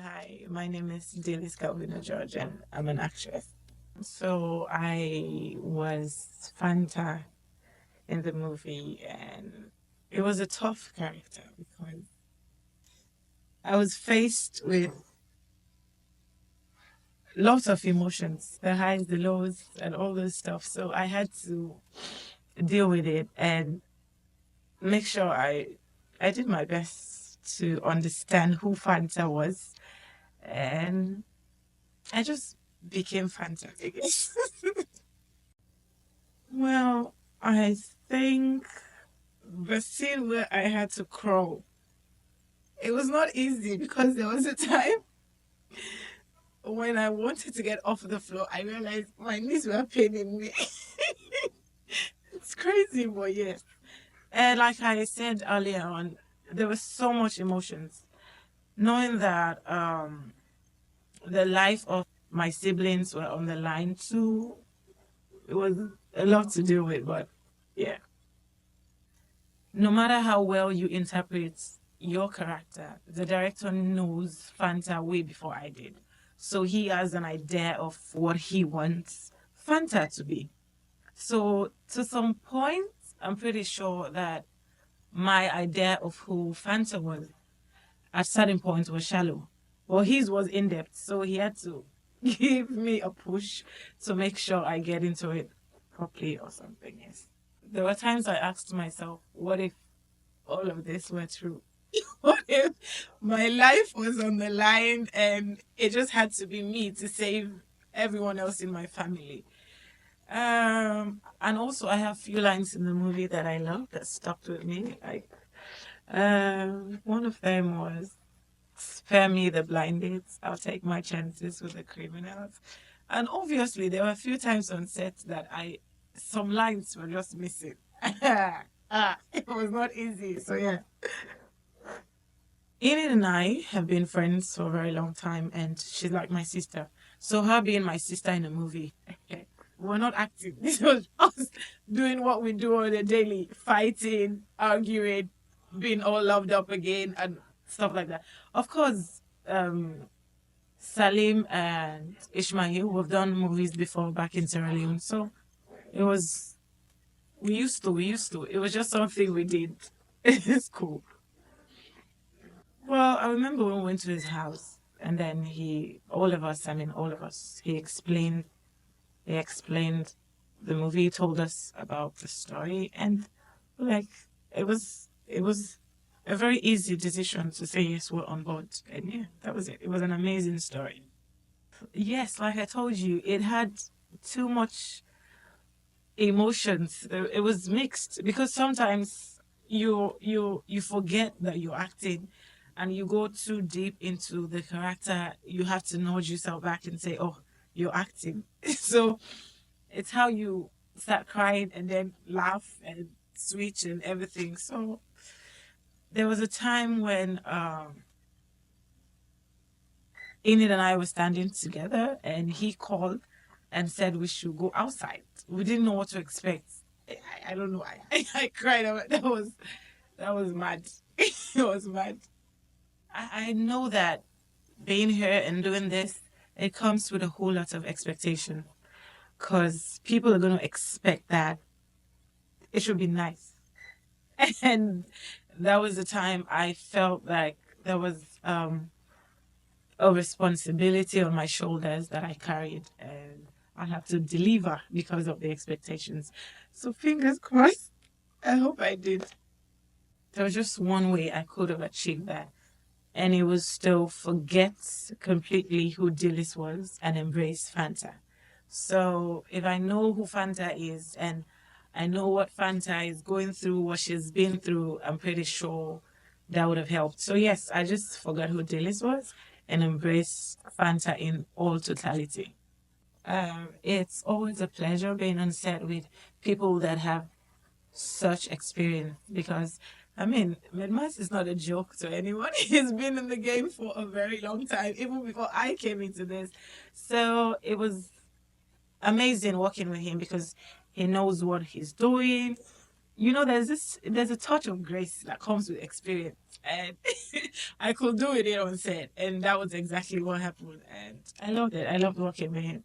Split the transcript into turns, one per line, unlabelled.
Hi, my name is Dilys Kelvina George, and I'm an actress. So I was Fanta in the movie, and it was a tough character because I was faced with lots of emotions, the highs, the lows, and all this stuff. So I had to deal with it and make sure I did my best to understand who Fanta was, and I just became Fanta, I guess. Well, I think the scene where I had to crawl, it was not easy because there was a time when I wanted to get off the floor. I realized my knees were paining me. It's crazy, but yes. And like I said earlier on, there was so much emotions. Knowing that the life of my siblings were on the line too, it was a lot to deal with, but yeah. No matter how well you interpret your character, the director knows Fanta way before I did. So he has an idea of what he wants Fanta to be. So to some point, I'm pretty sure that my idea of who Fanta was at certain points was shallow. Well, his was in depth, so he had to give me a push to make sure I get into it properly or something. Yes. There were times I asked myself, what if all of this were true? What if my life was on the line and it just had to be me to save everyone else in my family? And also I have few lines in the movie that I love that stuck with me. Like, one of them was, "Spare me the blind dates. I'll take my chances with the criminals." And obviously, there were a few times on set that some lines were just missing. It was not easy. So yeah. Enid and I have been friends for a very long time, and she's like my sister. So her being my sister in a movie, we're not acting. This was us doing what we do on a daily, fighting, arguing, being all loved up again, and stuff like that. Of course, Salim and Ishmael, we've done movies before back in Sierra Leone. So it was, we used to. It was just something we did. It's cool. Well, I remember when we went to his house, and then all of us, he explained the movie, told us about the story, and like it was a very easy decision to say yes, we're on board, and yeah, that was it. It was an amazing story. Yes, like I told you, it had too much emotions. It was mixed because sometimes you forget that you're acting and you go too deep into the character. You have to nudge yourself back and say, "Oh, you're acting." So it's how you start crying and then laugh and switch and everything. So there was a time when Enid and I were standing together, and he called and said we should go outside. We didn't know what to expect. I don't know. I cried. That was mad. It was mad. I know that being here and doing this, it comes with a whole lot of expectation because people are going to expect that it should be nice. And that was the time I felt like there was a responsibility on my shoulders that I carried, and I have to deliver because of the expectations. So fingers crossed. I hope I did. There was just one way I could have achieved that, and it was to forget completely who Dilys was and embrace Fanta. So if I know who Fanta is and I know what Fanta is going through, what she's been through, I'm pretty sure that would have helped. So yes, I just forgot who Dilys was and embraced Fanta in all totality. It's always a pleasure being on set with people that have such experience because I mean, Medmas is not a joke to anyone. He's been in the game for a very long time, even before I came into this. So it was amazing working with him because he knows what he's doing. there's a touch of grace that comes with experience, and I could do it on set, and that was exactly what happened, and I loved it. I loved working with him.